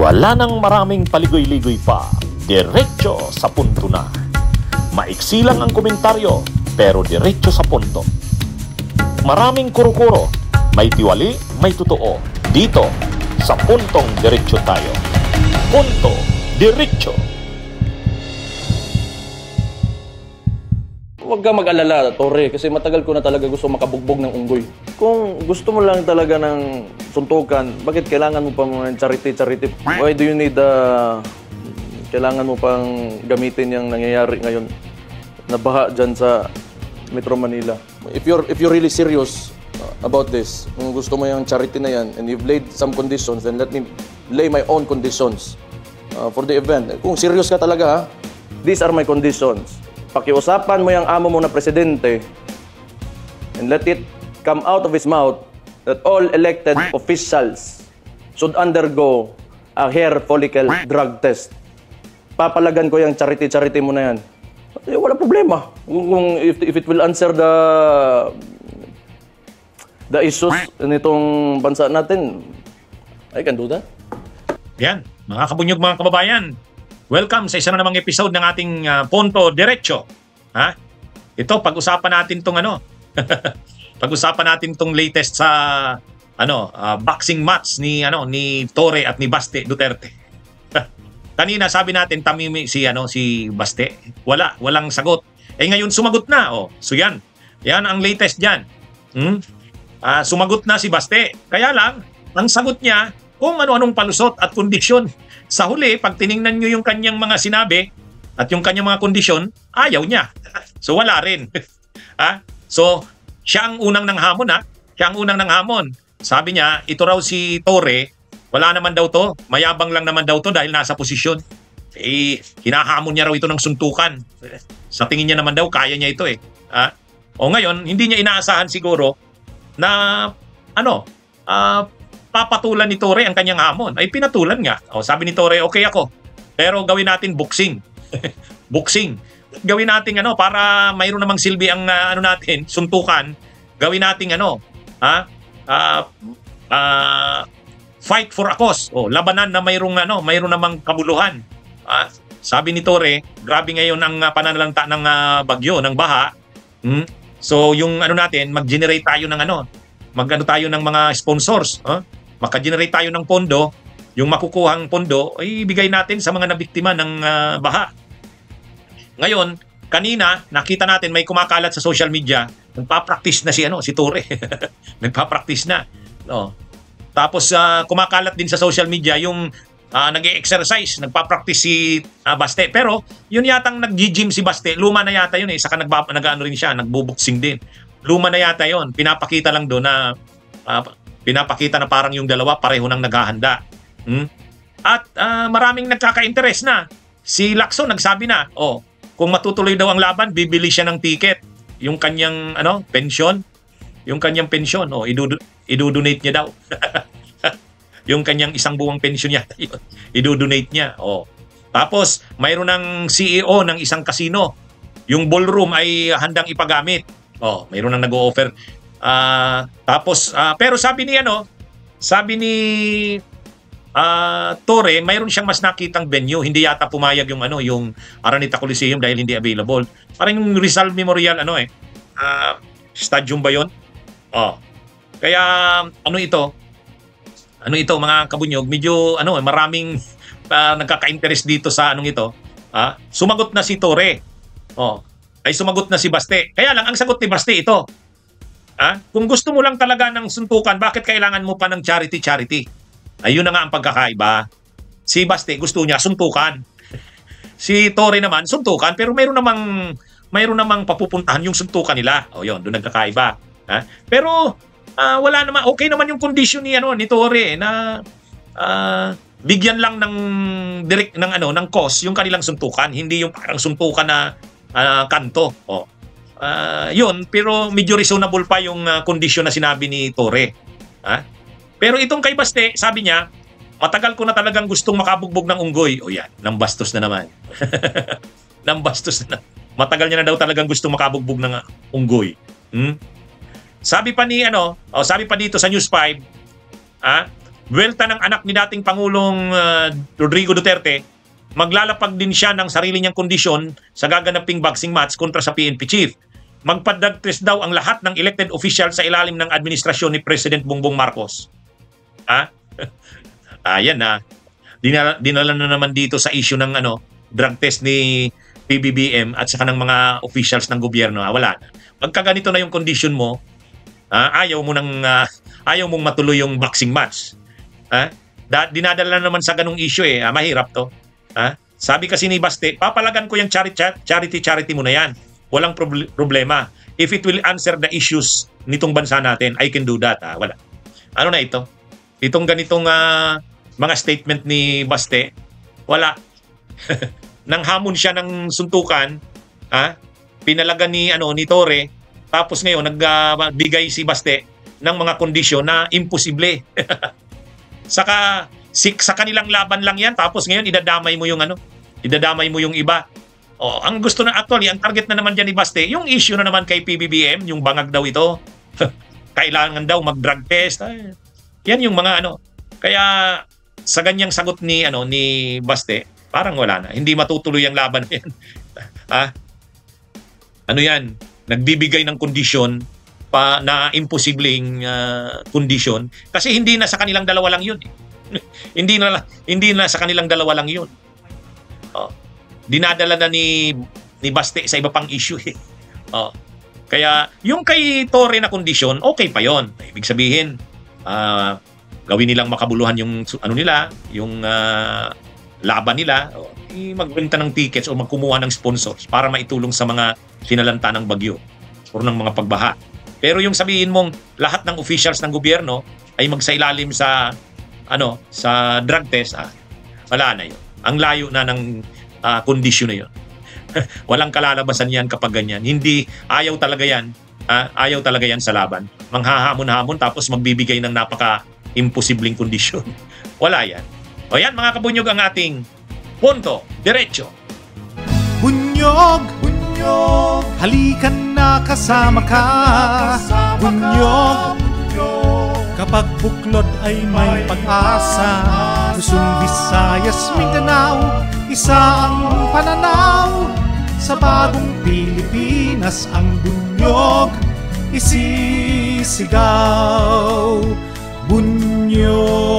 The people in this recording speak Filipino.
Wala nang maraming paligoy-ligoy pa. Diretso sa punto na. Maiksi lang ang komentaryo, pero diretso sa punto. Maraming kuro-kuro, may tiwali, may totoo. Dito, sa Puntong Diretso tayo. Punto Diretso. Huwag ka mag-alala, Torre, kasi matagal ko na talaga gusto makabugbog ng unggoy. Kung gusto mo lang talaga ng suntukan, bakit kailangan mo pa mga charity? Why do you need kailangan mo pang gamitin yung nangyayari ngayon na baha dyan sa Metro Manila? If you're really serious about this, kung gusto mo yung charity na yan, and you've laid some conditions, then let me lay my own conditions for the event. Kung serious ka talaga, ha? These are my conditions. Pakiusapan mo yung amo mo na presidente and let it come out of his mouth that all elected officials should undergo a hair follicle drug test. Papalagan ko yung charity mo na yan. Wala problema. If it will answer the issues nitong bansa natin, I can do that. Yan, mga kabunyog, mga kababayan. Welcome sa isa na namang episode ng ating Punto Diretso. Ha? Ito, pag-usapan natin tong pag-usapan natin tong latest sa boxing match ni Torre at ni Baste Duterte. Kanina sabi natin tamimi si Baste. Walang sagot. Ngayon sumagot na. So yan. Yan ang latest diyan. Sumagot na si Baste. Kaya lang ang sagot niya kung ano-anong palusot at kondisyon. Sa huli, pag tiningnan nyo yung kanyang mga sinabi at yung kanyang mga kondisyon, ayaw niya. So wala rin. So siya ang unang nanghamon. Siya ang unang nanghamon. Sabi niya, ito raw si Torre, wala naman daw to, mayabang lang naman daw to dahil nasa posisyon. Hinahamon niya raw ito ng suntukan. Sa tingin niya naman daw, kaya niya ito . O ngayon, hindi niya inaasahan siguro na papatulan ni Torre ang kanyang hamon. Ay pinatulan nga. Sabi ni Torre, okay ako. Pero gawin natin boxing. Boxing. Gawin natin para mayroon namang silbi ang natin, suntukan. Gawin natin fight for a cause. Labanan na mayroon namang kabuluhan. Sabi ni Torre, grabe ngayon ang pananalanta ng bagyo, ng baha. So yung natin, mag-generate tayo ng tayo ng mga sponsors. Maka-generate tayo ng pondo, yung makukuhang pondo ay ibigay natin sa mga nabiktima ng baha. Ngayon, kanina nakita natin may kumakalat sa social media, nagpa-practice na si Torre. Nagpa-practice na. Tapos kumakalat din sa social media yung nag-e-exercise, nagpa-practice si Baste. Pero yun yatang nag-gym si Baste, luma na yata yun saka rin siya, nagbuboxing din. Luma na yata yun, pinapakita lang doon na pinapakita na parang yung dalawa pareho nang naghahanda. At maraming nagkaka-interest na. Si Lacson nagsabi na, kung matutuloy daw ang laban, bibili siya ng ticket. Yung kanyang pension, idudonate niya daw. Yung kanyang isang buwang pension niya, idudonate niya. Tapos mayroon ng CEO ng isang casino. Yung ballroom ay handang ipagamit. Mayroon nang nag-o-offer. Pero sabi ni Torre, mayroon siyang mas nakitang venue. Hindi yata pumayag yung Araneta Coliseum dahil hindi available. Parang yung Rizal Memorial stadium ba yun? Kaya ito mga kabunyog, medyo maraming nagkaka-interest dito sa ito. Sumagot na si Torre. Ay sumagot na si Baste. Kaya lang ang sagot ni Baste ito. Kung gusto mo lang talaga ng suntukan, bakit kailangan mo pa ng charity? Ayun na nga ang pagkakaiba. Si Baste gusto niya suntukan. Si Torre naman suntukan, pero mayroon namang papupuntahan yung suntukan nila. Yun, doon nagkakaiba. Pero wala naman, okay naman yung condition ni Torre na bigyan lang ng direct ng cause yung kanilang suntukan, hindi yung parang suntukan na kanto. Yun, pero medyo reasonable pa yung kondisyon na sinabi ni Torre. Pero itong kay Baste, sabi niya, matagal ko na talagang gustong makabugbog ng unggoy. Yan, nambastos na naman. Nambastos na. Matagal niya na daw talagang gustong makabugbog ng unggoy. Sabi pa dito sa News 5, buwelta ng anak ni dating Pangulong Rodrigo Duterte, maglalapag din siya ng sarili niyang kondisyon sa gaganaping boxing match kontra sa PNP chief. Magpa-drug test daw ang lahat ng elected official sa ilalim ng administrasyon ni President Bongbong Marcos. Ayan na. Dinala na naman dito sa issue ng drug test ni PBBM at saka ng mga officials ng gobyerno. Wala na. Pagka ganito na yung condition mo, ayaw mong matuloy yung boxing match. Dinadala naman sa ganung issue mahirap to. Sabi kasi ni Baste, papalagan ko yung charity mo na yan. Walang problema. If it will answer the issues nitong bansa natin, I can do that. Wala. Ano na ito? Itong ganitong mga statement ni Baste, wala. Nang hamon siya ng suntukan, pinalagan ni Torre, tapos ngayon nagbigay si Baste ng mga kondisyon na imposible. Sa kanilang laban lang yan, tapos ngayon idadamay mo yung iba. Ang gusto na actually, ang target na naman diyan ni Baste, yung issue na naman kay PBBM, yung bangag daw ito. Kailangan daw mag-drug test. Yan yung mga Kaya sa ganyang sagot ni Baste, parang wala na. Hindi matutuloy ang laban na yan. Yan? Nagbibigay ng kondisyon na imposibleng kondisyon kasi hindi na sa kanilang dalawa lang yun. hindi na sa kanilang dalawa lang yun. Dinadala na ni Baste sa iba pang issue. Kaya yung kay Torre na kondisyon, okay pa yon. Ibig sabihin, gawin nilang makabuluhan yung yung laban nila, magbenta ng tickets o magkumuha ng sponsors para maitulong sa mga sinalanta ng bagyo o ng mga pagbaha. Pero yung sabihin mong lahat ng officials ng gobyerno ay magsailalim sa drug test, wala na yun. Ang layo na ng kondisyon na yun. Walang kalalabasan yan kapag ganyan. Ayaw talaga yan. Ayaw talaga yan sa laban. Manghahamon-hamon tapos magbibigay ng napaka-imposibleng kondisyon. Wala yan. O yan mga kabunyog ang ating punto, diretso. Bunyog, halikan na kasama ka. Bunyog, kapag buklod ay may pag-asa. Luzon, Visayas, Mindanao, isa ang pananaw. Sa bagong Pilipinas ang bunyog isisigaw. Bunyog.